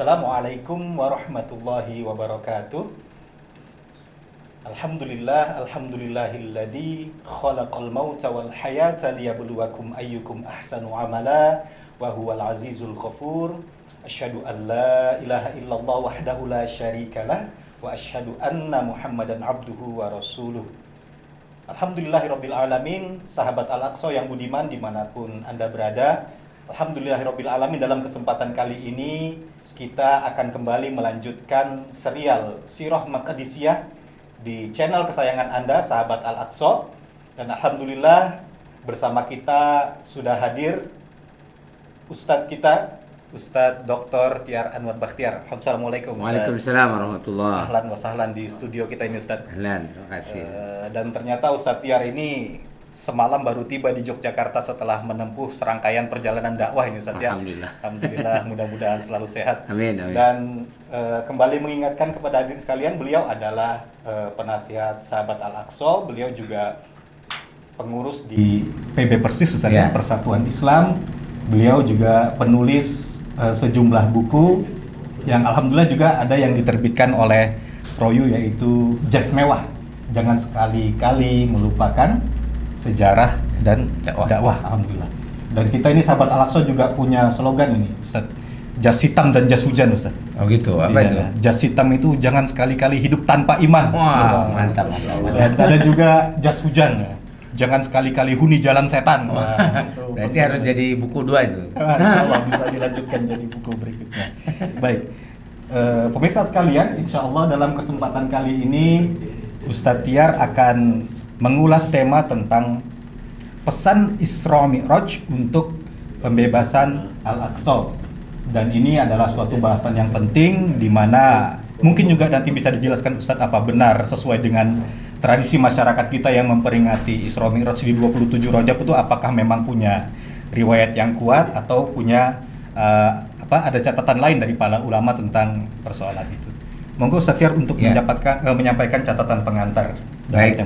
Assalamualaikum warahmatullahi wabarakatuh. Alhamdulillahilladzi khalaqal mauta wal hayata liyabluwakum ayyukum ahsanu amala wa huwal azizul ghafur. Asyhadu an la ilaha illallah wahdahu la syarikalah wa asyhadu anna Muhammadan abduhu wa rasuluh. Alhamdulillahirabbil alamin, sahabat Al-Aqsa yang budiman dimanapun Anda berada. Alhamdulillahirabbil alamin, dalam kesempatan kali ini kita akan kembali melanjutkan serial Sirah Maqdisiyah di channel kesayangan Anda, sahabat Al-Aqsa. Dan alhamdulillah bersama kita sudah hadir Ustadz kita, Ustadz Dr. Tiar Anwar Bakhtiar. Assalamualaikum Ustadz. Waalaikumsalam warahmatullahi. Ahlan wa sahlan di studio kita ini Ustadz. Ahlan, terima kasih. Dan ternyata Ustadz Tiar ini semalam baru tiba di Yogyakarta setelah menempuh serangkaian perjalanan dakwah ini Ustadz ya. Alhamdulillah, mudah-mudahan selalu sehat. Amin, amin. Dan kembali mengingatkan kepada hadirin sekalian, beliau adalah penasihat sahabat Al-Aqsa. Beliau juga pengurus di PB Persis Ustadz ya, Persatuan Islam. Beliau juga penulis sejumlah buku yang alhamdulillah juga ada yang diterbitkan oleh Proyu, yaitu Jas Mewah, jangan sekali-kali melupakan sejarah dan dakwah. Alhamdulillah. Dan kita ini sahabat Al-Aqsa juga punya slogan ini Ustaz, jas hitam dan jas hujan Ustaz. Oh gitu, apa itu? Jas hitam itu jangan sekali-kali hidup tanpa iman. Wah, mantap. Dan ada juga jas hujan, jangan sekali-kali huni jalan setan. Berarti harus jadi buku 2 itu. Insya Allah bisa dilanjutkan jadi buku berikutnya. Baik, pemirsa sekalian, insya Allah dalam kesempatan kali ini Ustadz Tiar akan mengulas tema tentang pesan Isra Mi'raj untuk pembebasan Al-Aqsa. Dan ini adalah suatu bahasan yang penting, di mana mungkin juga nanti bisa dijelaskan Ustadz apa benar sesuai dengan tradisi masyarakat kita yang memperingati Isra Mi'raj di 27 Rajab itu, apakah memang punya riwayat yang kuat atau punya ada catatan lain dari para ulama tentang persoalan itu. Monggo Ustadz Tiar untuk menyampaikan catatan pengantar. Baik,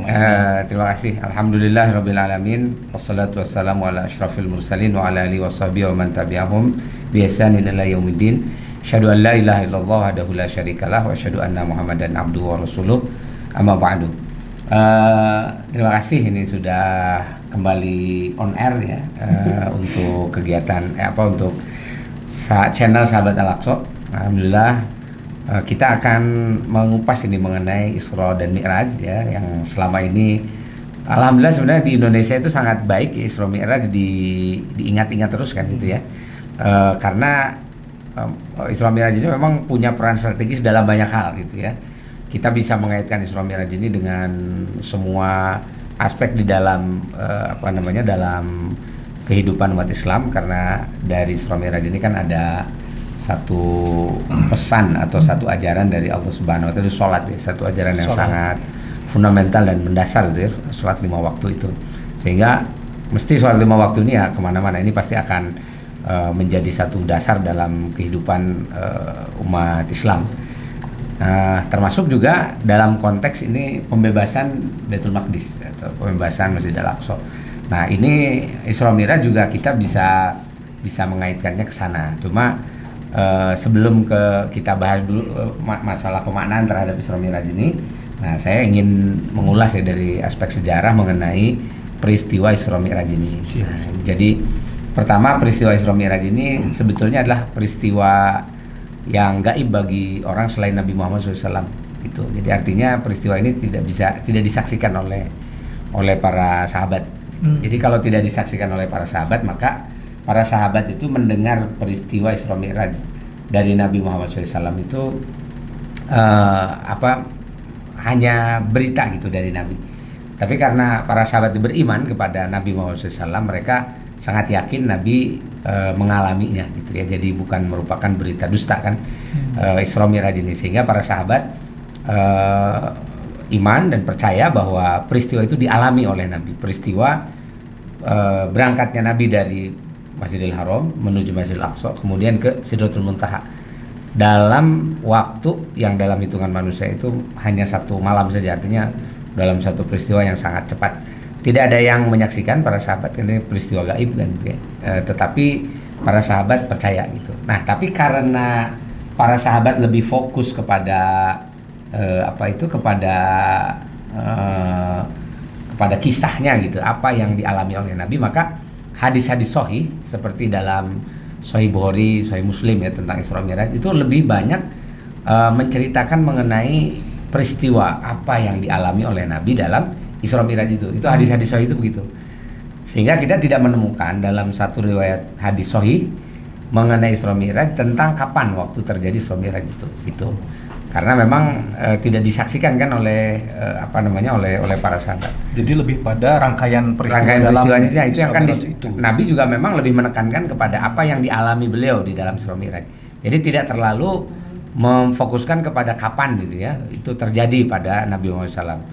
terima kasih. Alhamdulillahirabbil alamin, wassalatu wassalamu ala asyrafil mursalin wa ala alihi washabihi wa man tabi'ahum bi ihsanin ila yaumiddin. Asyhadu an la ilaha illallah wahdahu la syarikalah wa asyhadu anna Muhammadan abduhu wa rasuluh. Amma ba'du. Terima kasih, ini sudah kembali on air ya, untuk kegiatan untuk channel sahabat Al-Aqsa. Alhamdulillah kita akan mengupas ini mengenai Isra dan Mi'raj ya, yang selama ini alhamdulillah sebenarnya di Indonesia itu sangat baik ya, Isra Mi'raj diingat-ingat terus kan gitu ya, karena Isra Mi'raj ini memang punya peran strategis dalam banyak hal gitu ya. Kita bisa mengaitkan Isra Mi'raj ini dengan semua aspek di dalam dalam kehidupan umat Islam, karena dari Isra Mi'raj ini kan ada satu pesan atau satu ajaran dari Allah Subhanahu wa taala, salat ya, satu ajaran yang sangat fundamental dan mendasar gitu ya, salat 5 waktu itu. Sehingga mesti salat 5 waktu ini ya kemana-mana ini pasti akan menjadi satu dasar dalam kehidupan umat Islam. Termasuk juga dalam konteks ini pembebasan Baitul Maqdis atau pembebasan Masjid Al-Aqsa. Nah, ini Isra Mi'raj juga kita bisa mengaitkannya ke sana. Cuma sebelum kita bahas dulu masalah pemaknaan terhadap Isra Mi'raj ini, nah saya ingin mengulas ya dari aspek sejarah mengenai peristiwa Isra Mi'raj ini. Jadi pertama, peristiwa Isra Mi'raj ini sebetulnya adalah peristiwa yang gaib bagi orang selain Nabi Muhammad SAW gitu. Jadi artinya peristiwa ini tidak disaksikan oleh para sahabat. Jadi kalau tidak disaksikan oleh para sahabat, maka para sahabat itu mendengar peristiwa Isra Mi'raj dari Nabi Muhammad SAW itu hanya berita gitu dari Nabi. Tapi karena para sahabat itu beriman kepada Nabi Muhammad SAW, mereka sangat yakin Nabi mengalaminya gitu ya. Jadi bukan merupakan berita dusta kan Isra Mi'raj ini, sehingga para sahabat iman dan percaya bahwa peristiwa itu dialami oleh Nabi. Peristiwa berangkatnya Nabi dari Masjidil Haram menuju Masjidil Aqsa, kemudian ke Sidratul Muntaha, dalam waktu yang dalam hitungan manusia itu hanya 1 malam saja. Artinya dalam satu peristiwa yang sangat cepat. Tidak ada yang menyaksikan para sahabat, ini peristiwa gaib kan gitu ya. Tetapi para sahabat percaya gitu. Nah, tapi karena para sahabat lebih fokus kepada kepada kisahnya gitu, apa yang dialami oleh Nabi, maka hadis-hadis sahih seperti dalam Sahih Bukhari, Sahih Muslim ya tentang Isra Mi'raj itu lebih banyak menceritakan mengenai peristiwa apa yang dialami oleh Nabi dalam Isra Mi'raj itu. Itu hadis-hadis sahih itu begitu. Sehingga kita tidak menemukan dalam satu riwayat hadis sahih mengenai Isra Mi'raj tentang kapan waktu terjadi Isra Mi'raj itu. Gitu. Karena memang tidak disaksikan kan oleh oleh para sahabat. Jadi lebih pada rangkaian peristiwanya itu yang kan Nabi juga memang lebih menekankan kepada apa yang dialami beliau di dalam Isra Mi'raj. Jadi tidak terlalu memfokuskan kepada kapan gitu ya itu terjadi pada Nabi Muhammad SAW.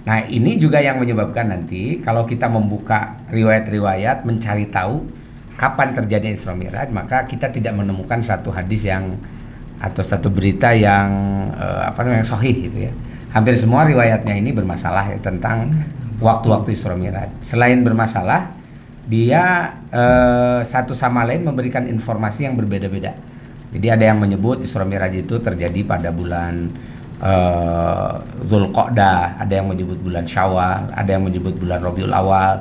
Nah ini juga yang menyebabkan nanti kalau kita membuka riwayat-riwayat mencari tahu kapan terjadi Isra Mi'raj, maka kita tidak menemukan satu hadis yang atau satu berita yang yang sahih gitu ya. Hampir semua riwayatnya ini bermasalah ya tentang waktu-waktu Isra Mi'raj. Selain bermasalah, dia satu sama lain memberikan informasi yang berbeda-beda. Jadi ada yang menyebut Isra Mi'raj itu terjadi pada bulan Dzulqa'dah, ada yang menyebut bulan Syawal, ada yang menyebut bulan Rabiul Awal.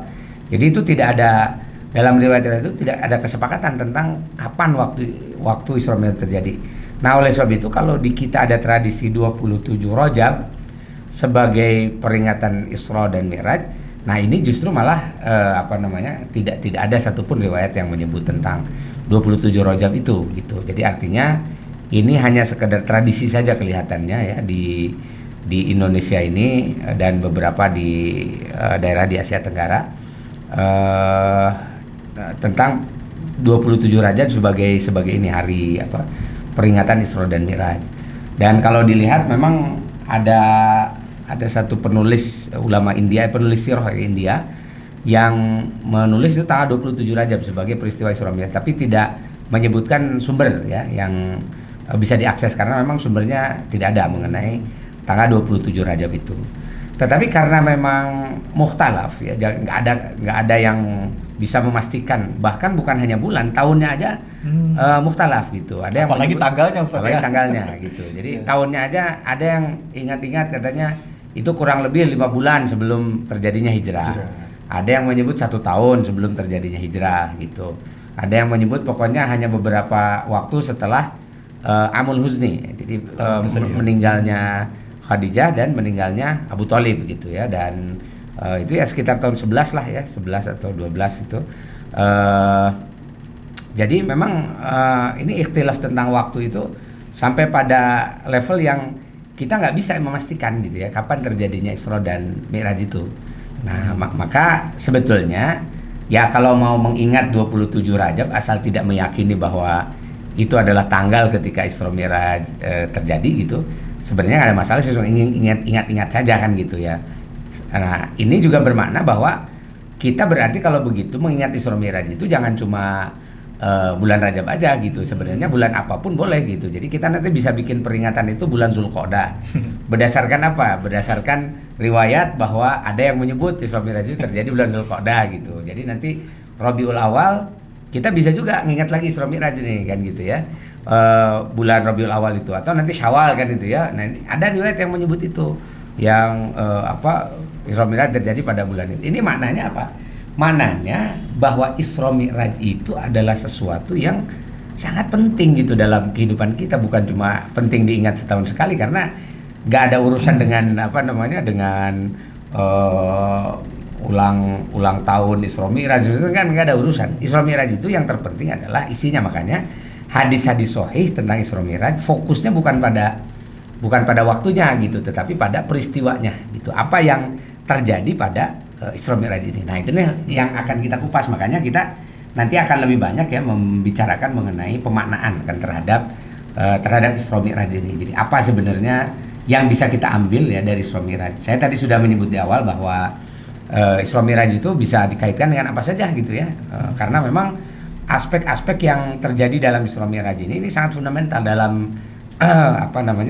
Jadi itu tidak ada dalam riwayat itu tidak ada kesepakatan tentang kapan waktu Isra Mi'raj terjadi. Nah, oleh sebab itu kalau di kita ada tradisi 27 Rajab sebagai peringatan Isra dan Mi'raj, nah ini justru malah tidak ada satupun riwayat yang menyebut tentang 27 Rajab itu gitu. Jadi artinya ini hanya sekedar tradisi saja kelihatannya ya di Indonesia ini dan beberapa di daerah di Asia Tenggara. Tentang 27 Rajab sebagai ini hari peringatan Isra dan Mi'raj. Dan kalau dilihat memang ada satu penulis ulama India, penulis sirah India yang menulis itu tanggal 27 Rajab sebagai peristiwa Isra Mi'raj, tapi tidak menyebutkan sumber ya yang bisa diakses karena memang sumbernya tidak ada mengenai tanggal 27 Rajab itu. Tetapi karena memang mukhtalaf ya, nggak ada yang bisa memastikan, bahkan bukan hanya bulan, tahunnya aja mukhtalaf gitu. Ada yang apalagi tanggalnya Ustaz, apalagi tanggalnya gitu. Jadi tahunnya aja ada yang ingat-ingat katanya itu kurang lebih 5 bulan sebelum terjadinya hijrah. Ada yang menyebut 1 tahun sebelum terjadinya hijrah gitu. Ada yang menyebut pokoknya hanya beberapa waktu setelah Amul Huzni. Jadi meninggalnya Khadijah dan meninggalnya Abu Thalib gitu ya, dan itu ya sekitar tahun 11 lah ya, 11 atau 12 itu. Jadi memang ini ikhtilaf tentang waktu itu sampai pada level yang kita nggak bisa memastikan gitu ya kapan terjadinya Isra dan Mi'raj itu. Nah maka sebetulnya ya kalau mau mengingat 27 Rajab asal tidak meyakini bahwa itu adalah tanggal ketika Isra Mi'raj terjadi gitu, sebenarnya nggak ada masalah sih, ingat-ingat saja kan gitu ya. Nah ini juga bermakna bahwa kita berarti kalau begitu mengingat Isra Mi'raj itu jangan cuma bulan Rajab aja gitu, sebenarnya bulan apapun boleh gitu. Jadi kita nanti bisa bikin peringatan itu bulan Dzulqa'dah. Berdasarkan apa? Berdasarkan riwayat bahwa ada yang menyebut Isra Mi'raj itu terjadi bulan Dzulqa'dah gitu. Jadi nanti Rabiul Awal kita bisa juga ngingat lagi Isra Mi'raj nih kan gitu ya. Bulan Rabiul Awal itu atau nanti Syawal kan itu ya. Nah, ada riwayat yang menyebut itu yang Isra Mi'raj terjadi pada bulan itu. Ini maknanya apa? Maknanya bahwa Isra Mi'raj itu adalah sesuatu yang sangat penting gitu dalam kehidupan kita, bukan cuma penting diingat setahun sekali karena nggak ada urusan dengan dengan ulang tahun Isra Mi'raj itu kan nggak ada urusan. Isra Mi'raj itu yang terpenting adalah isinya, makanya hadis-hadis sahih tentang Isra Mi'raj fokusnya bukan pada waktunya gitu, tetapi pada peristiwanya gitu. Apa yang terjadi pada Isra Mi'raj ini. Nah, itu nih yang akan kita kupas, makanya kita nanti akan lebih banyak ya membicarakan mengenai pemaknaan kan terhadap Isra Mi'raj ini. Jadi apa sebenarnya yang bisa kita ambil ya dari Isra Mi'raj. Saya tadi sudah menyebut di awal bahwa Isra Mi'raj itu bisa dikaitkan dengan apa saja gitu ya. Karena memang aspek-aspek yang terjadi dalam Isra Mi'raj ini sangat fundamental dalam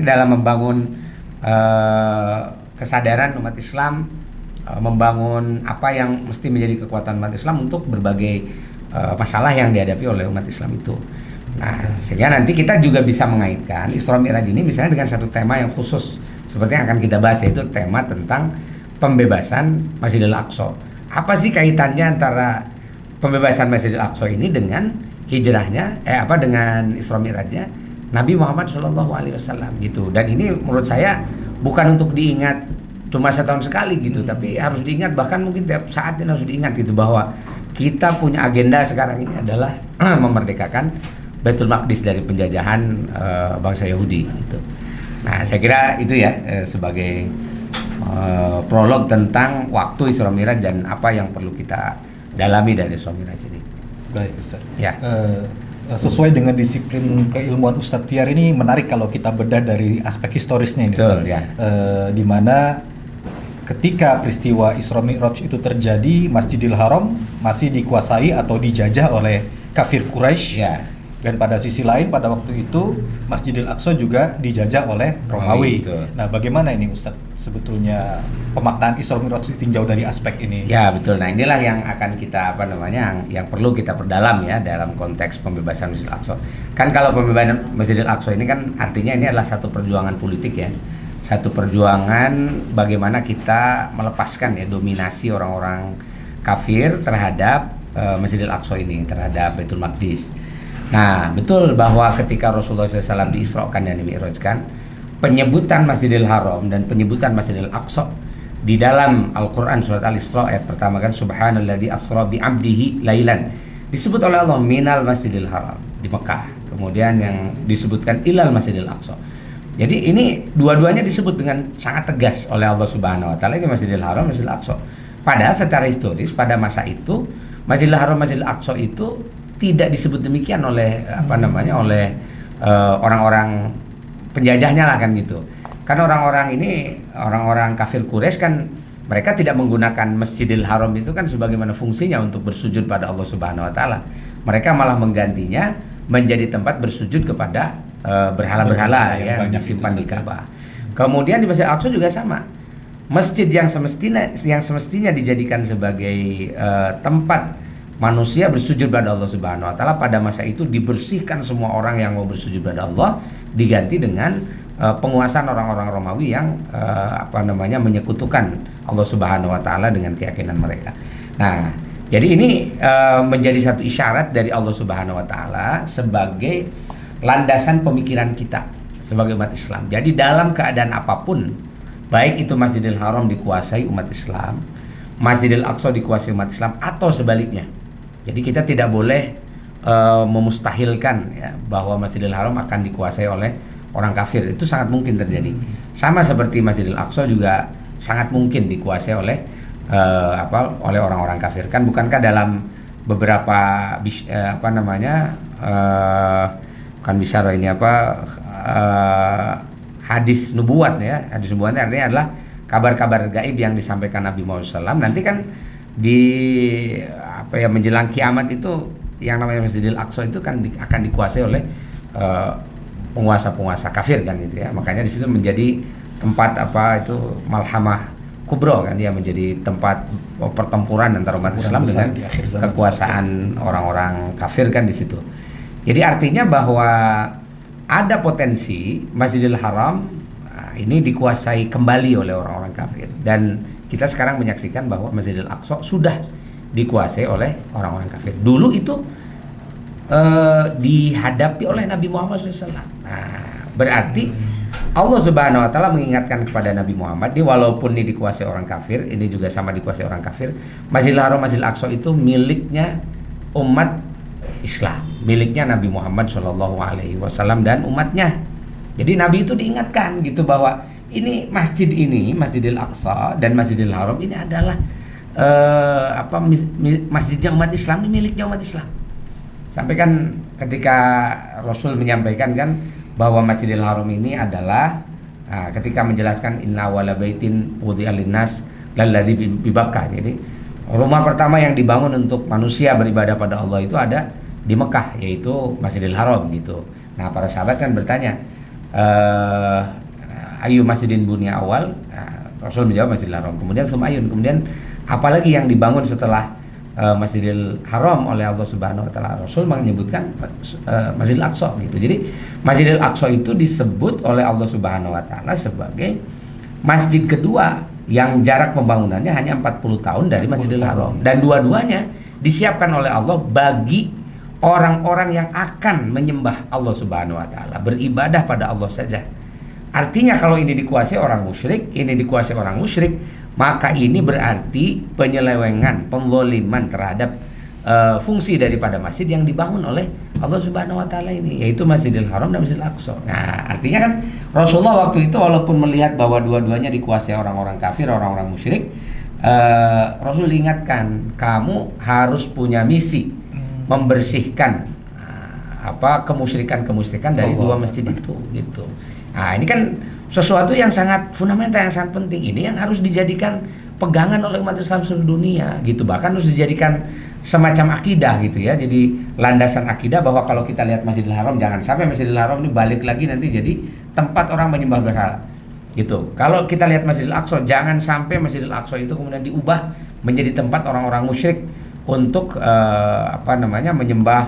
dalam membangun kesadaran umat Islam, membangun apa yang mesti menjadi kekuatan umat Islam untuk berbagai masalah yang dihadapi oleh umat Islam itu. Nah, sehingga nanti kita juga bisa mengaitkan Isra Mi'raj ini misalnya dengan satu tema yang khusus seperti yang akan kita bahas, yaitu tema tentang pembebasan Masjidil Aqsa. Apa sih kaitannya antara pembebasan Masjidil Aqsa ini dengan hijrahnya dengan Isra Mi'rajnya Nabi Muhammad SAW gitu. Dan ini menurut saya bukan untuk diingat cuma setahun sekali gitu, tapi harus diingat, bahkan mungkin tiap saat ini harus diingat gitu, bahwa kita punya agenda sekarang ini adalah memerdekakan Baitul Maqdis dari penjajahan bangsa Yahudi gitu. Nah, saya kira itu ya sebagai prolog tentang waktu Isra Mi'raj dan apa yang perlu kita dalami dari Isra Mi'raj ini. Baik Ustaz. Ya. Sesuai dengan disiplin keilmuan Ustadz Tiar ini, menarik kalau kita bedah dari aspek historisnya ini. Betul, ya. Di mana ketika peristiwa Isra Mi'raj itu terjadi, Masjidil Haram masih dikuasai atau dijajah oleh kafir Quraisy. Ya. Dan pada sisi lain pada waktu itu Masjidil Aqsa juga dijajah oleh Romawi. Nah, bagaimana ini Ustadz sebetulnya pemaknaan Isra Mi'raj ditinjau dari aspek ini? Ya, betul. Nah, inilah yang akan kita yang perlu kita perdalam ya dalam konteks pembebasan Masjidil Aqsa. Kan kalau pembebasan Masjidil Aqsa ini kan artinya ini adalah satu perjuangan politik ya. Satu perjuangan bagaimana kita melepaskan ya dominasi orang-orang kafir terhadap Masjidil Aqsa ini, terhadap Baitul Maqdis. Nah, betul bahwa ketika Rasulullah SAW diisrokan dan dimi'rajkan, penyebutan Masjidil Haram dan penyebutan Masjidil Aqsa di dalam Al-Quran surat Al-Isra ayat pertama kan, Subhanalladzi asra bi 'abdihi lailan, disebut oleh Allah minal Masjidil Haram di Mekah, kemudian yang disebutkan ilal Masjidil Aqsa. Jadi ini dua-duanya disebut dengan sangat tegas oleh Allah Subhanahu wa taala, ini Masjidil Haram, Masjidil Aqsa. Padahal secara historis pada masa itu Masjidil Haram, Masjidil Aqsa itu tidak disebut demikian oleh oleh orang-orang penjajahnya lah kan gitu. Kan orang-orang kafir Quraisy kan mereka tidak menggunakan Masjidil Haram itu kan sebagaimana fungsinya untuk bersujud pada Allah Subhanahu wa taala. Mereka malah menggantinya menjadi tempat bersujud kepada berhala-berhala yang disimpan di Ka'bah. Kemudian di Masjid Al-Aqsa juga sama. Masjid yang semestinya dijadikan sebagai tempat manusia bersujud pada Allah Subhanahu wa taala, pada masa itu dibersihkan semua orang yang mau bersujud pada Allah, diganti dengan penguasaan orang-orang Romawi yang menyekutukan Allah Subhanahu wa taala dengan keyakinan mereka. Nah, jadi ini menjadi satu isyarat dari Allah Subhanahu wa taala sebagai landasan pemikiran kita sebagai umat Islam. Jadi dalam keadaan apapun, baik itu Masjidil Haram dikuasai umat Islam, Masjidil Aqsa dikuasai umat Islam, atau sebaliknya. Jadi kita tidak boleh memustahilkan ya, bahwa Masjidil Haram akan dikuasai oleh orang kafir. Itu sangat mungkin terjadi. Sama seperti Masjidil Aqsa juga sangat mungkin dikuasai oleh oleh orang-orang kafir. Kan bukankah dalam beberapa bukan bisyarah ini hadis nubuat ya. Hadis nubuatnya artinya adalah kabar-kabar gaib yang disampaikan Nabi Muhammad SAW. Nanti kan menjelang kiamat itu yang namanya Masjidil Aqsa itu kan akan dikuasai oleh penguasa-penguasa kafir kan gitu ya. Makanya di situ menjadi tempat malhamah kubro kan, dia menjadi tempat pertempuran antara umat Islam dengan kekuasaan orang-orang kafir kan di situ. Jadi artinya bahwa ada potensi Masjidil Haram ini dikuasai kembali oleh orang-orang kafir, dan kita sekarang menyaksikan bahwa Masjidil Aqsa sudah dikuasai oleh orang-orang kafir. Dulu itu dihadapi oleh Nabi Muhammad SAW. Nah, berarti Allah Subhanahu wa taala mengingatkan kepada Nabi Muhammad, walaupun ini dikuasai orang kafir, ini juga sama dikuasai orang kafir. Masjidil Haram, Masjidil Aqsa itu miliknya umat Islam, miliknya Nabi Muhammad SAW dan umatnya. Jadi Nabi itu diingatkan gitu bahwa ini Masjidil Aqsa dan Masjidil Haram ini adalah masjidnya umat Islam, ini miliknya umat Islam. Sampai kan ketika Rasul menyampaikan kan bahwa Masjidil Haram ini adalah ketika menjelaskan inna wala baitin wudi'a linnas lalladzi bi Bakkah. Jadi rumah pertama yang dibangun untuk manusia beribadah pada Allah itu ada di Mekah, yaitu Masjidil Haram gitu. Nah, para sahabat kan bertanya, ayu masjidin bunya awal, Rasul menjawab Masjidil Haram. Kemudian sumayun, kemudian apalagi yang dibangun setelah Masjidil Haram oleh Allah Subhanahu wa taala? Rasul menyebutkan Masjidil Aqsa gitu. Jadi Masjidil Aqsa itu disebut oleh Allah Subhanahu wa taala sebagai masjid kedua yang jarak pembangunannya hanya 40 tahun dari Masjidil Haram, dan dua-duanya disiapkan oleh Allah bagi orang-orang yang akan menyembah Allah Subhanahu wa taala, beribadah pada Allah saja. Artinya kalau ini dikuasai orang musyrik, ini dikuasai orang musyrik, maka ini berarti penyelewengan, penzaliman terhadap fungsi daripada masjid yang dibangun oleh Allah Subhanahu wa taala ini, yaitu Masjidil Haram dan Masjidil Aqsa. Nah, artinya kan Rasulullah waktu itu walaupun melihat bahwa dua-duanya dikuasai orang-orang kafir, orang-orang musyrik, Rasul ingatkan, kamu harus punya misi membersihkan kemusyrikan dari dua masjid itu gitu. Nah, ini kan sesuatu yang sangat fundamental, yang sangat penting. Ini yang harus dijadikan pegangan oleh umat Islam seluruh dunia gitu. Bahkan harus dijadikan semacam akidah gitu ya. Jadi landasan akidah bahwa kalau kita lihat Masjidil Haram, jangan sampai Masjidil Haram ini balik lagi nanti jadi tempat orang menyembah berhala gitu. Kalau kita lihat Masjidil Aqsa, jangan sampai Masjidil Aqsa itu kemudian diubah menjadi tempat orang-orang musyrik untuk menyembah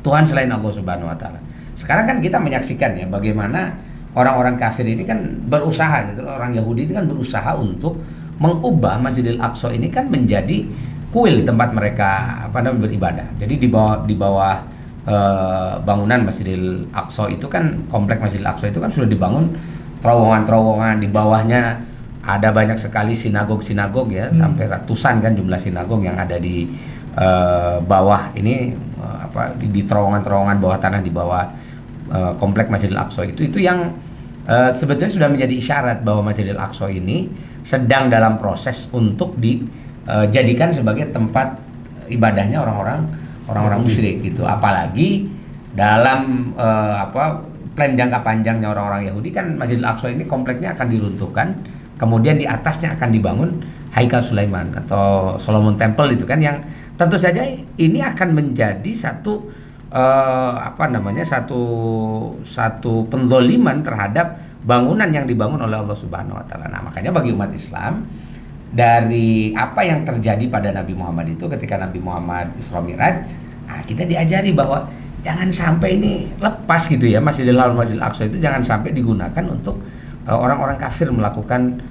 Tuhan selain Allah Subhanahu wa taala. Sekarang kan kita menyaksikan ya bagaimana orang-orang kafir ini kan berusaha gitu, orang Yahudi itu kan berusaha untuk mengubah Masjidil Aqsa ini kan menjadi kuil tempat mereka beribadah. Jadi di bawah bangunan Masjidil Aqsa itu kan, komplek Masjidil Aqsa itu kan sudah dibangun terowongan-terowongan, di bawahnya ada banyak sekali sinagog-sinagog ya, sampai ratusan kan jumlah sinagog yang ada di bawah ini di terowongan-terowongan bawah tanah di bawah komplek Masjidil Aqsa itu yang sebetulnya sudah menjadi isyarat bahwa Masjidil Aqsa ini sedang dalam proses untuk dijadikan sebagai tempat ibadahnya orang-orang musyrik gitu. Apalagi dalam plan jangka panjangnya orang-orang Yahudi kan Masjidil Aqsa ini kompleknya akan diruntuhkan, kemudian di atasnya akan dibangun Haikal Sulaiman atau Solomon Temple itu kan, yang tentu saja ini akan menjadi satu satu penzaliman terhadap bangunan yang dibangun oleh Allah Subhanahu wa taala. Nah, makanya bagi umat Islam, dari apa yang terjadi pada Nabi Muhammad itu ketika Nabi Muhammad Isra Mi'raj, kita diajari bahwa jangan sampai ini lepas gitu ya, Masjidil Haram, Masjidil Aqsa itu jangan sampai digunakan untuk orang-orang kafir melakukan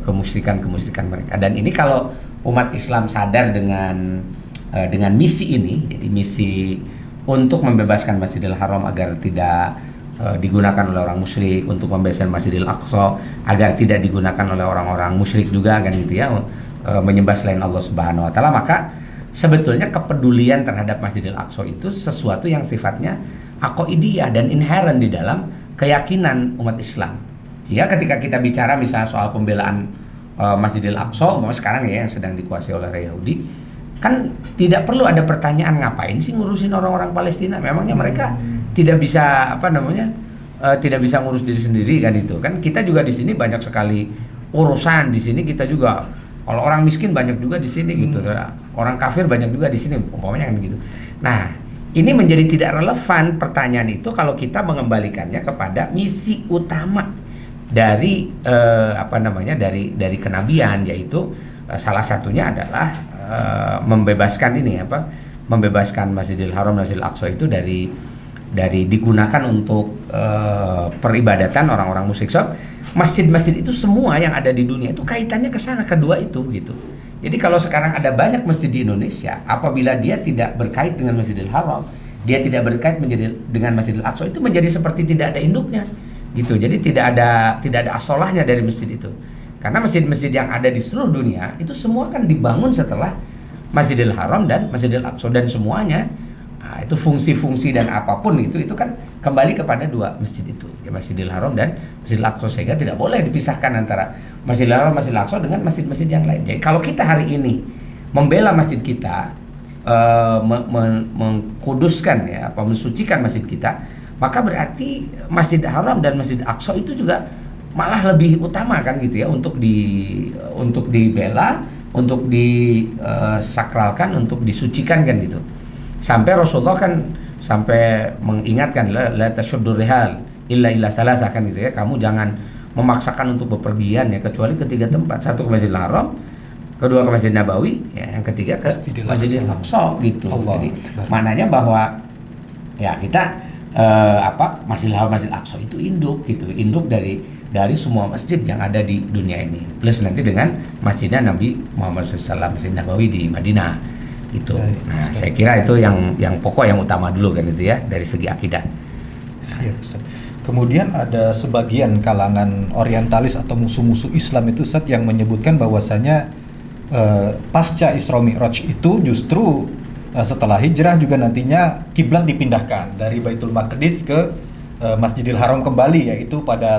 kemusyrikan mereka. Dan ini kalau umat Islam sadar dengan misi ini, jadi misi untuk membebaskan Masjidil Haram agar tidak digunakan oleh orang musyrik, untuk membebaskan Masjidil Aqsa agar tidak digunakan oleh orang-orang musyrik juga kan gitu ya, menyembah selain Allah Subhanahu wa taala, maka sebetulnya kepedulian terhadap Masjidil Aqsa itu sesuatu yang sifatnya aqaidiyah dan inherent di dalam keyakinan umat Islam. Ya, ketika kita bicara misalnya soal pembelaan Masjidil Aqsa, sekarang ya yang sedang dikuasai oleh Yahudi, kan tidak perlu ada pertanyaan ngapain sih ngurusin orang-orang Palestina? Memangnya mereka tidak bisa tidak bisa ngurus diri sendiri kan itu? Kan kita juga di sini banyak sekali urusan di sini, kita juga kalau orang miskin banyak juga di sini gitu. Orang kafir banyak juga di sini umpamanya kan gitu. Nah, ini menjadi tidak relevan pertanyaan itu kalau kita mengembalikannya kepada misi utama dari dari kenabian, yaitu salah satunya adalah membebaskan Masjidil Haram, Masjidil Aqsa itu dari digunakan untuk peribadatan orang-orang musyrik. So, masjid-masjid itu semua yang ada di dunia itu kaitannya ke sana, kedua itu gitu. Jadi kalau sekarang ada banyak masjid di Indonesia, apabila dia tidak berkait dengan Masjidil Haram, dia tidak berkait dengan Masjidil Aqsa, itu menjadi seperti tidak ada induknya gitu. Jadi tidak ada asolahnya dari masjid itu. Karena masjid-masjid yang ada di seluruh dunia itu semua kan dibangun setelah Masjidil Haram dan Masjidil Aqsa, dan semuanya itu fungsi-fungsi dan apapun itu kan kembali kepada dua masjid itu, ya, Masjidil Haram dan Masjidil Aqsa, sehingga tidak boleh dipisahkan antara Masjidil Haram, Masjidil Aqsa dengan masjid-masjid yang lain. Jadi kalau kita hari ini membela masjid kita, mengkuduskan ya, mensucikan masjid kita, maka berarti Masjid Haram dan Masjid Aqsa itu juga malah lebih utama kan gitu ya, untuk dibela, untuk disakralkan, untuk disucikan kan gitu. Sampai Rasulullah kan sampai mengingatkan la tasyuddur rihal illa salasah kan gitu ya, kamu jangan memaksakan untuk bepergian ya kecuali ke 3 tempat, satu ke Masjidil Haram, kedua ke Masjid Nabawi, ya, yang ketiga ke Masjidil Aqsa gitu. Jadi maknanya bahwa Ya kita Masjidil Haram, Masjidil Aqsa itu induk gitu, induk dari semua masjid yang ada di dunia ini. Plus nanti dengan masjidnya Nabi Muhammad SAW, Masjid Nabawi di Madinah itu. Nah, saya kira itu yang pokok, yang utama dulu kan itu ya dari segi akidah. Siap, Ustaz. Kemudian ada sebagian kalangan orientalis atau musuh-musuh Islam itu, Ustaz, yang menyebutkan bahwasanya pasca Isra Mi'raj itu justru setelah hijrah juga nantinya kiblat dipindahkan dari Baitul Maqdis ke Masjidil Haram kembali, yaitu pada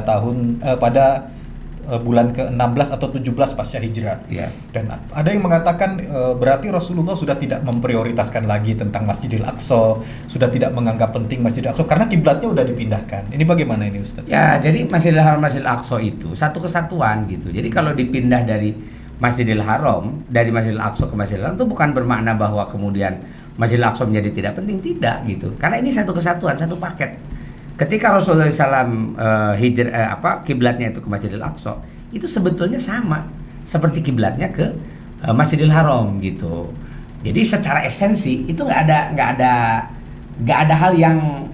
bulan ke-16 atau 17 pasca hijrah. Yeah. Dan ada yang mengatakan berarti Rasulullah sudah tidak memprioritaskan lagi tentang Masjidil Aqsa, sudah tidak menganggap penting Masjidil Aqsa karena kiblatnya udah dipindahkan. Ini bagaimana ini, Ustaz? Ya, jadi Masjidil Haram, Masjidil Aqsa itu satu kesatuan gitu. Jadi kalau dipindah dari Masjidil Haram, dari Masjidil Aqsa ke Masjidil Haram itu bukan bermakna bahwa kemudian Masjidil Aqsa menjadi tidak penting, tidak gitu. Karena ini satu kesatuan, satu paket. Ketika Rasulullah SAW kiblatnya itu ke Masjidil Aqsa, itu sebetulnya sama seperti kiblatnya ke Masjidil Haram gitu. Jadi secara esensi itu nggak ada hal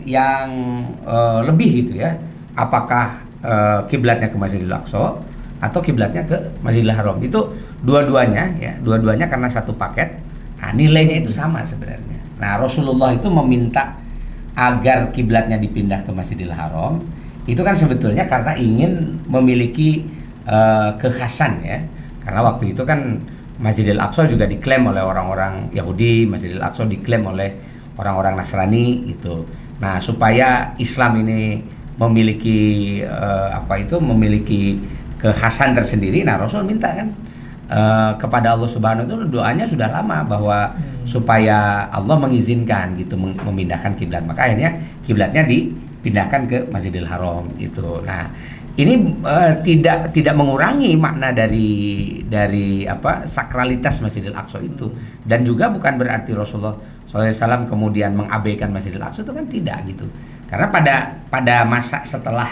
yang lebih gitu ya. Apakah kiblatnya ke Masjidil Aqsa atau kiblatnya ke Masjidil Haram, itu dua-duanya karena satu paket. Nah, nilainya itu sama sebenarnya. Nah, Rasulullah itu meminta agar kiblatnya dipindah ke Masjidil Haram itu kan sebetulnya karena ingin memiliki kekhasan ya. Karena waktu itu kan Masjidil Aqsa juga diklaim oleh orang-orang Yahudi, Masjidil Aqsa diklaim oleh orang-orang Nasrani gitu. Nah, supaya Islam ini memiliki memiliki kekhasan tersendiri. Nah, Rasul minta kan kepada Allah Subhanahu wa taala, doanya sudah lama bahwa supaya Allah mengizinkan gitu memindahkan kiblat. Maka akhirnya kiblatnya dipindahkan ke Masjidil Haram itu. Nah, ini tidak mengurangi makna dari sakralitas Masjidil Aqsa itu, dan juga bukan berarti Rasulullah SAW kemudian mengabaikan Masjidil Aqsa, itu kan tidak gitu. Karena pada masa setelah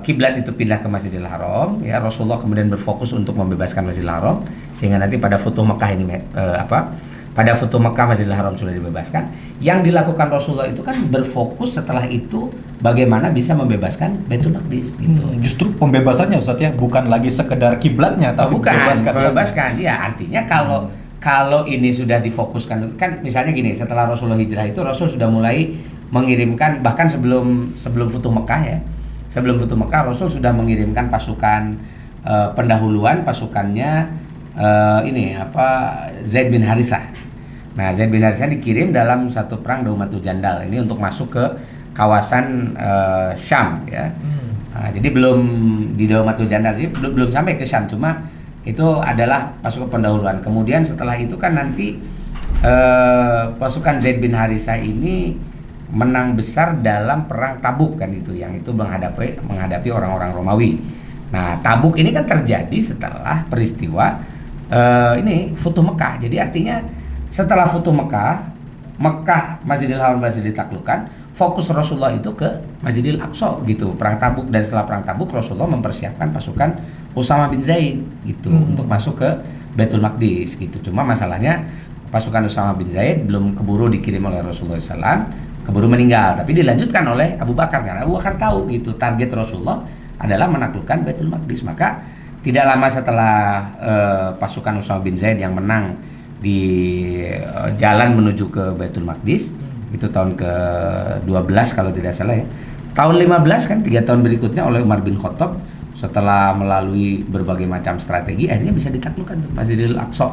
kiblat itu pindah ke Masjidil Haram, ya Rasulullah kemudian berfokus untuk membebaskan Masjidil Haram, sehingga nanti pada Futuh Mekah ini pada Futuh Mekah Masjidil Haram sudah dibebaskan. Yang dilakukan Rasulullah itu kan berfokus setelah itu bagaimana bisa membebaskan Baitul Maqdis gitu. Justru pembebasannya, Ustaz ya, bukan lagi sekedar kiblatnya tapi membebaskan. Ya, artinya kalau ini sudah difokuskan kan, misalnya gini, setelah Rasulullah hijrah itu Rasul sudah mulai mengirimkan, bahkan sebelum Futuh Mekah ya. Sebelum Futuh Mekah, Rasul sudah mengirimkan pasukan pendahuluan, pasukannya Zaid bin Harithah. Nah, Zaid bin Harithah dikirim dalam satu perang Daumatul Jandal ini untuk masuk ke kawasan Syam ya. Nah, jadi belum di Daumatul Jandal, jadi belum sampai ke Syam, cuma itu adalah pasukan pendahuluan. Kemudian setelah itu kan nanti pasukan Zaid bin Harithah ini menang besar dalam perang Tabuk kan itu, yang itu menghadapi orang-orang Romawi. Nah, Tabuk ini kan terjadi setelah peristiwa Futuh Mekah. Jadi artinya setelah Futuh Mekah, Masjidil Haram masih ditaklukkan, fokus Rasulullah itu ke Masjidil Aqsa gitu, perang Tabuk. Dan setelah perang Tabuk, Rasulullah mempersiapkan pasukan Usama bin Zaid gitu untuk masuk ke Baitul Maqdis gitu. Cuma masalahnya pasukan Usama bin Zaid belum keburu dikirim oleh Rasulullah SAW, keburu meninggal, tapi dilanjutkan oleh Abu Bakar, karena Abu Bakar tahu gitu target Rasulullah adalah menaklukkan Baitul Maqdis. Maka tidak lama setelah pasukan Usama bin Zaid yang menang di jalan menuju ke Baitul Maqdis, itu tahun ke-12 kalau tidak salah ya. Tahun 15 kan 3 tahun berikutnya oleh Umar bin Khattab, setelah melalui berbagai macam strategi akhirnya bisa ditaklukkan tuh Masjidil Aqsa.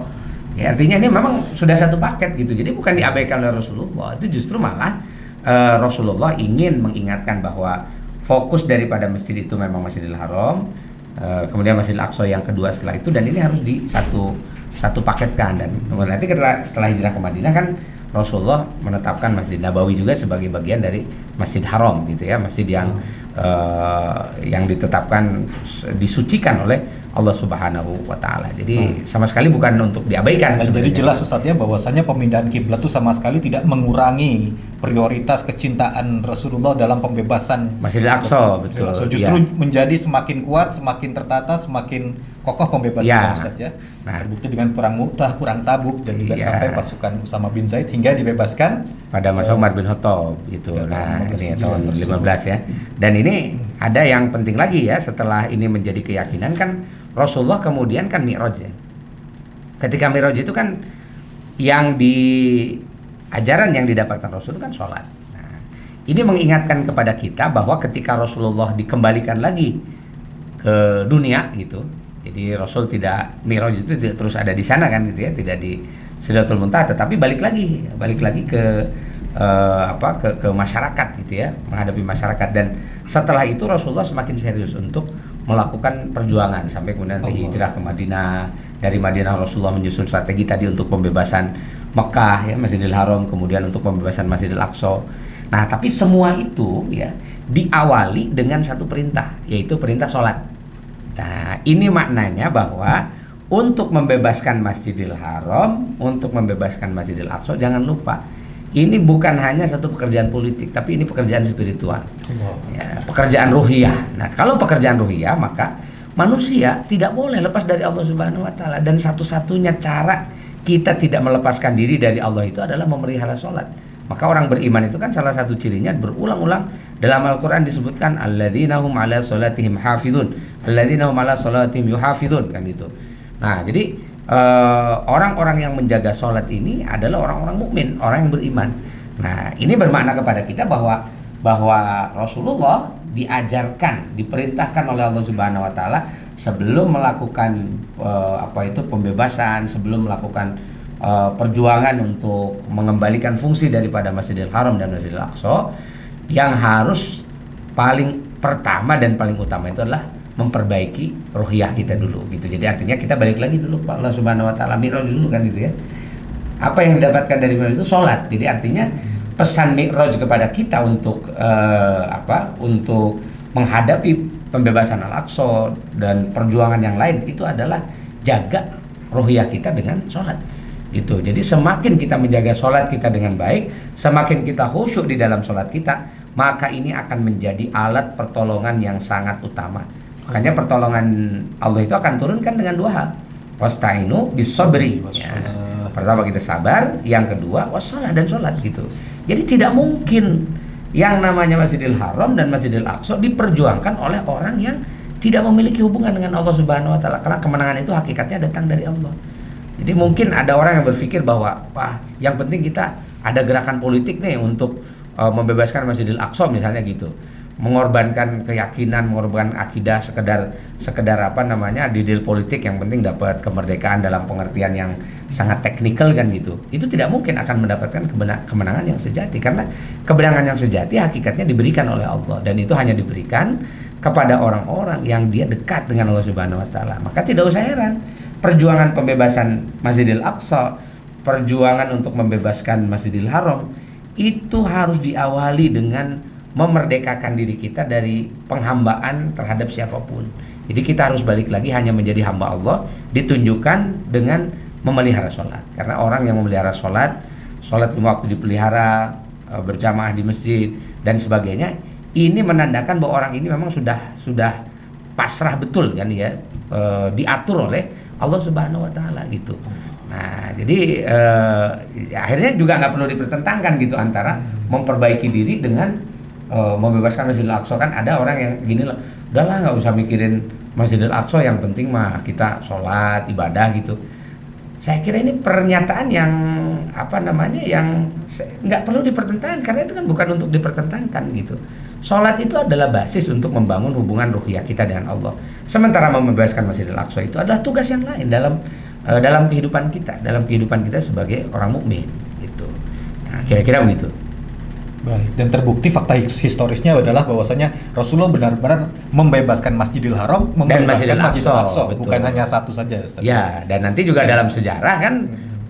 Ya, artinya ini memang sudah satu paket gitu. Jadi bukan diabaikan oleh Rasulullah, itu justru malah Rasulullah ingin mengingatkan bahwa fokus daripada masjid itu memang Masjidil Haram, kemudian Masjidil Aqsa yang kedua setelah itu, dan ini harus di satu paketkan. Dan kemudian nanti setelah hijrah ke Madinah kan Rasulullah menetapkan Masjid Nabawi juga sebagai bagian dari Masjid Haram gitu ya, masjid yang ditetapkan, disucikan oleh Allah Subhanahu wa taala. Jadi sama sekali bukan untuk diabaikan. Jadi jelas Ustaz ya, bahwasanya pemindahan kiblat itu sama sekali tidak mengurangi prioritas kecintaan Rasulullah dalam pembebasan Masjidil Aqsa, betul. Justru menjadi semakin kuat, semakin tertata, semakin kokoh pembebasan Ya. Ustaz ya. Nah. Terbukti dengan perang Mu'tah, perang Tabuk, dan juga Iya. sampai pasukan Usama bin Zaid hingga dibebaskan pada masa Umar bin Khattab gitu. Ya, Nah, tahun ini 15 tahun Hijriah 15 ya. Dan ini ada yang penting lagi ya, setelah ini menjadi keyakinan kan Rasulullah kemudian kan Mi'raj ya. Ketika Mi'raj itu kan yang di ajaran yang didapatkan Rasul itu kan sholat. Nah, ini mengingatkan kepada kita bahwa ketika Rasulullah dikembalikan lagi ke dunia gitu. Jadi Rasul tidak Mi'raj itu tidak terus ada di sana kan gitu ya, tidak di Sidratul Muntaha, tetapi balik lagi ke ke masyarakat gitu ya, menghadapi masyarakat. Dan setelah itu Rasulullah semakin serius untuk melakukan perjuangan sampai kemudian hijrah ke Madinah. Dari Madinah Rasulullah menyusun strategi tadi untuk pembebasan Mekah ya, Masjidil Haram, kemudian untuk pembebasan Masjidil Aqsa. Nah, tapi semua itu ya diawali dengan satu perintah, yaitu perintah sholat. Nah, ini maknanya bahwa untuk membebaskan Masjidil Haram, untuk membebaskan Masjidil Aqsa, jangan lupa ini bukan hanya satu pekerjaan politik, tapi ini pekerjaan spiritual, ya, pekerjaan ruhiyah. Nah, kalau pekerjaan ruhiyah, maka manusia tidak boleh lepas dari Allah Subhanahu Wa Taala. Dan satu-satunya cara kita tidak melepaskan diri dari Allah itu adalah memelihara sholat. Maka orang beriman itu kan salah satu cirinya berulang-ulang dalam Al-Quran disebutkan alladzina hum ala sholatihim hafidhun, alladzina hum ala sholatihim yuhafidhun kan itu. Nah, jadi orang-orang yang menjaga sholat ini adalah orang-orang mukmin, orang yang beriman. Nah, ini bermakna kepada kita bahwa Rasulullah diajarkan, diperintahkan oleh Allah Subhanahu Wa Taala sebelum melakukan pembebasan, sebelum melakukan perjuangan untuk mengembalikan fungsi daripada Masjidil Haram dan Masjidil Aqsa, yang harus paling pertama dan paling utama itu adalah memperbaiki ruhiyah kita dulu gitu. Jadi artinya kita balik lagi dulu Pak Allah Subhanahu Wa Taala, Mi'raj dulu kan gitu ya. Apa yang didapatkan dari Mi'raj itu sholat. Jadi artinya pesan Mi'raj kepada kita untuk untuk menghadapi pembebasan Al-Aqsa dan perjuangan yang lain itu adalah jaga ruhiyah kita dengan sholat. Gitu. Jadi semakin kita menjaga sholat kita dengan baik, semakin kita khusyuk di dalam sholat kita, maka ini akan menjadi alat pertolongan yang sangat utama. Makanya pertolongan Allah itu akan turunkan dengan dua hal. Wasta'inu bis-sabri. Ya. Pertama kita sabar, yang kedua wassalah dan sholat gitu. Jadi tidak mungkin yang namanya Masjidil Haram dan Masjidil Aqsa diperjuangkan oleh orang yang tidak memiliki hubungan dengan Allah Subhanahu Wa Taala, karena kemenangan itu hakikatnya datang dari Allah. Jadi mungkin ada orang yang berpikir bahwa yang penting kita ada gerakan politik nih untuk membebaskan Masjidil Aqsa misalnya gitu, mengorbankan keyakinan, mengorbankan akidah, sekedar deal politik, yang penting dapat kemerdekaan dalam pengertian yang sangat teknikal kan gitu. Itu tidak mungkin akan mendapatkan kemenangan yang sejati, karena kemenangan yang sejati hakikatnya diberikan oleh Allah, dan itu hanya diberikan kepada orang-orang yang dia dekat dengan Allah Subhanahu Wa Taala. Maka tidak usah heran perjuangan pembebasan Masjidil Aqsa, perjuangan untuk membebaskan Masjidil Haram itu harus diawali dengan memerdekakan diri kita dari penghambaan terhadap siapapun. Jadi kita harus balik lagi hanya menjadi hamba Allah, ditunjukkan dengan memelihara sholat. Karena orang yang memelihara sholat lima waktu dipelihara, berjamaah di masjid dan sebagainya, ini menandakan bahwa orang ini memang sudah pasrah betul kan ya, diatur oleh Allah Subhanahu Wa Taala gitu. Nah, jadi akhirnya juga nggak perlu dipertentangkan gitu antara memperbaiki diri dengan membebaskan Masjidil Aqsa. Kan ada orang yang gini lah, udahlah nggak usah mikirin Masjidil Aqsa, yang penting mah kita sholat ibadah gitu. Saya kira ini pernyataan yang yang nggak perlu dipertentangkan, karena itu kan bukan untuk dipertentangkan gitu. Sholat itu adalah basis untuk membangun hubungan ruhiyah kita dengan Allah. Sementara membebaskan Masjidil Aqsa itu adalah tugas yang lain dalam kehidupan kita sebagai orang mukmin gitu. Nah, kira-kira begitu. Baik, dan terbukti fakta historisnya adalah bahwasanya Rasulullah benar-benar membebaskan Masjidil Haram, membebaskan Masjidil Aqsa, bukan hanya satu saja, Ustaz. Ya, dan nanti juga dalam sejarah kan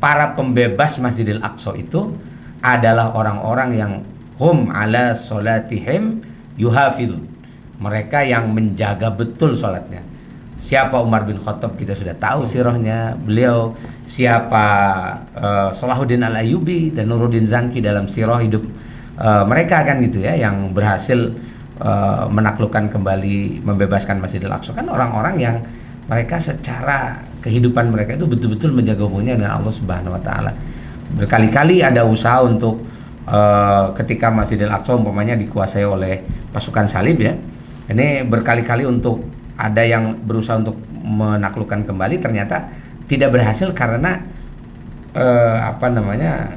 para pembebas Masjidil Aqsa itu adalah orang-orang yang hum ala sholatihim yuhafidun. Mereka yang menjaga betul sholatnya. Siapa Umar bin Khattab kita sudah tahu sirahnya beliau. Siapa Salahuddin Al-Ayyubi dan Nuruddin Zanki dalam sirah hidup mereka kan gitu ya, yang berhasil menaklukkan kembali, membebaskan Masjidil Aqsa, kan orang-orang yang mereka secara kehidupan mereka itu betul-betul menjaga hubungannya dengan Allah Subhanahu wa taala. Berkali-kali ada usaha untuk ketika Masjidil Aqsa umpamanya dikuasai oleh pasukan salib ya. Ini berkali-kali untuk ada yang berusaha untuk menaklukkan kembali, ternyata tidak berhasil karena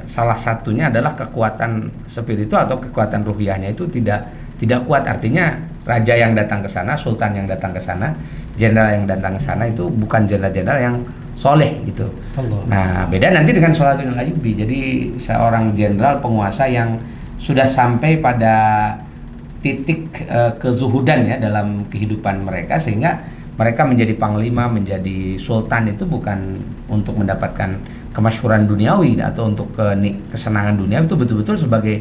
salah satunya adalah kekuatan spiritual atau kekuatan ruhiyahnya itu tidak kuat. Artinya raja yang datang ke sana, sultan yang datang ke sana, jenderal yang datang ke sana itu bukan jenderal-jenderal yang soleh gitu. Allah. Nah, beda nanti dengan Salahuddin Al-Ayyubi. Jadi seorang jenderal penguasa yang sudah sampai pada titik kezuhudan ya dalam kehidupan mereka, sehingga mereka menjadi panglima, menjadi sultan itu bukan untuk mendapatkan kemasyhuran duniawi atau untuk kesenangan dunia, itu betul-betul sebagai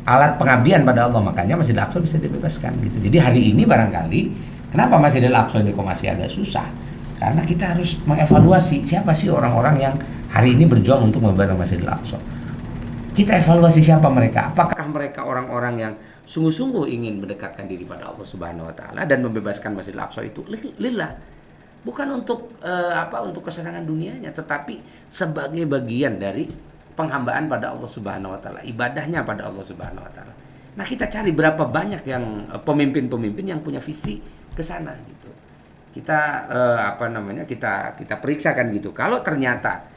alat pengabdian pada Allah. Makanya Masjidil Aqsa bisa dibebaskan gitu. Jadi hari ini barangkali kenapa Masjidil Aqsa ini kok masih agak susah? Karena kita harus mengevaluasi siapa sih orang-orang yang hari ini berjuang untuk membebaskan Masjidil Aqsa. Kita evaluasi siapa mereka. Apakah mereka orang-orang yang sungguh-sungguh ingin mendekatkan diri pada Allah Subhanahu wa taala dan membebaskan Masjidil Aqsa itu lillah. Bukan untuk untuk kesenangan dunianya, tetapi sebagai bagian dari penghambaan pada Allah Subhanahu wa taala, ibadahnya pada Allah Subhanahu wa taala. Nah, kita cari berapa banyak yang pemimpin-pemimpin yang punya visi ke sana gitu. Kita kita periksakan gitu. Kalau ternyata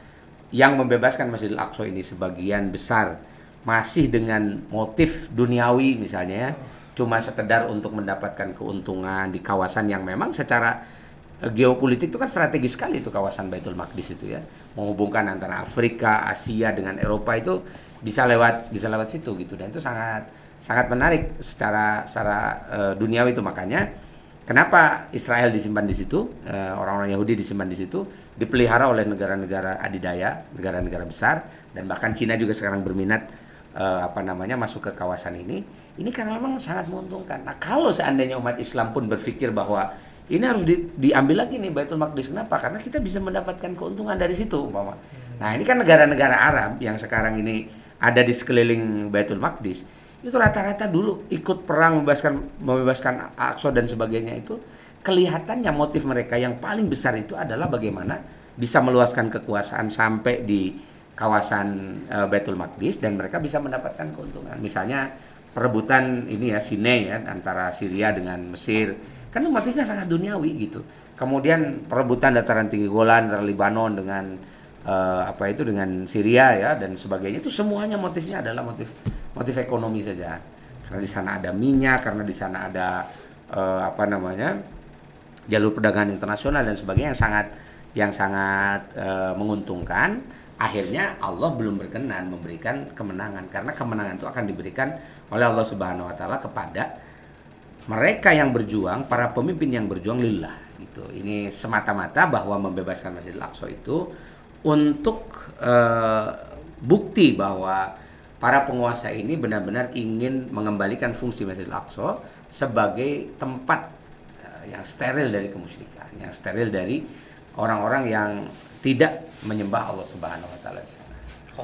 yang membebaskan Masjidil Aqsa ini sebagian besar masih dengan motif duniawi misalnya ya, cuma sekedar untuk mendapatkan keuntungan di kawasan yang memang secara geopolitik itu kan strategis sekali itu kawasan Baitul Maqdis itu ya, menghubungkan antara Afrika, Asia dengan Eropa itu bisa lewat situ gitu, dan itu sangat menarik secara duniawi itu. Makanya kenapa Israel disimpan di situ, orang-orang Yahudi disimpan di situ, dipelihara oleh negara-negara adidaya, negara-negara besar, dan bahkan Cina juga sekarang berminat masuk ke kawasan ini karena memang sangat menguntungkan. Nah, kalau seandainya umat Islam pun berpikir bahwa ini harus diambil lagi nih Baitul Maqdis, kenapa? Karena kita bisa mendapatkan keuntungan dari situ umpama. Nah, ini kan negara-negara Arab yang sekarang ini ada di sekeliling Baitul Maqdis, itu rata-rata dulu ikut perang membebaskan Aqsa dan sebagainya, itu kelihatannya motif mereka yang paling besar itu adalah bagaimana bisa meluaskan kekuasaan sampai di kawasan Baitul Maqdis dan mereka bisa mendapatkan keuntungan. Misalnya perebutan ini ya, Sinai ya, antara Syria dengan Mesir, kan motifnya sangat duniawi gitu. Kemudian perebutan dataran tinggi Golan antara Lebanon dengan dengan Syria ya dan sebagainya, itu semuanya motifnya adalah motif ekonomi saja. Karena di sana ada minyak, karena di sana ada jalur perdagangan internasional dan sebagainya yang sangat menguntungkan. Akhirnya Allah belum berkenan memberikan kemenangan, karena kemenangan itu akan diberikan oleh Allah Subhanahu wa taala kepada mereka yang berjuang, para pemimpin yang berjuang lillah gitu. Ini semata-mata bahwa membebaskan Masjidil Aqsa itu untuk bukti bahwa para penguasa ini benar-benar ingin mengembalikan fungsi Masjidil Aqsa sebagai tempat yang steril dari kemusyrikan, yang steril dari orang-orang yang tidak menyembah Allah Subhanahu wa taala.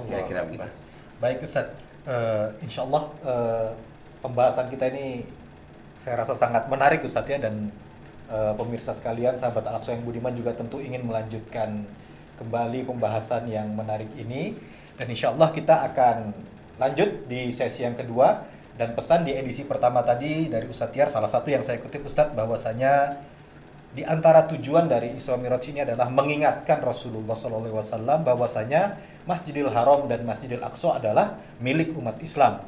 Kira-kira begitu. Baik Ustaz, insyaallah pembahasan kita ini saya rasa sangat menarik Ustaz ya, dan pemirsa sekalian, sahabat Al-Aqsa yang budiman juga tentu ingin melanjutkan kembali pembahasan yang menarik ini, dan insyaallah kita akan lanjut di sesi yang kedua. Dan pesan di edisi pertama tadi dari Ustaz Tiar, salah satu yang saya kutip Ustaz, bahwasanya di antara tujuan dari Isra Mi'raj ini adalah mengingatkan Rasulullah SAW bahwasanya Masjidil Haram dan Masjidil Aqsa adalah milik umat Islam.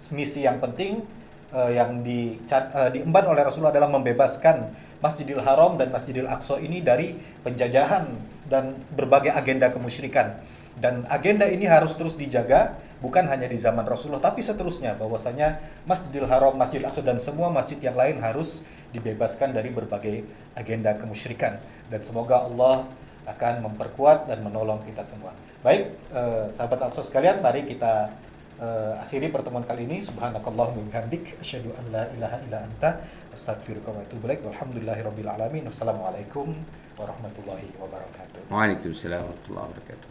Misi yang penting yang diemban oleh Rasulullah adalah membebaskan Masjidil Haram dan Masjidil Aqsa ini dari penjajahan dan berbagai agenda kemusyrikan. Dan agenda ini harus terus dijaga, bukan hanya di zaman Rasulullah, tapi seterusnya, bahwasanya Masjidil Haram, Masjidil Aqsa dan semua masjid yang lain harus dibebaskan dari berbagai agenda kemusyrikan. Dan semoga Allah akan memperkuat dan menolong kita semua. Baik, sahabat Al-Aqsa sekalian, mari kita akhiri pertemuan kali ini. Subhanakallahumma wa bihamdik, asyhadu an la ilaha illa anta, astaghfiruka wa atubu ilaik. Walhamdulillahirabbil alamin. Wassalamualaikum warahmatullahi wabarakatuh. Waalaikumsalam warahmatullahi wabarakatuh.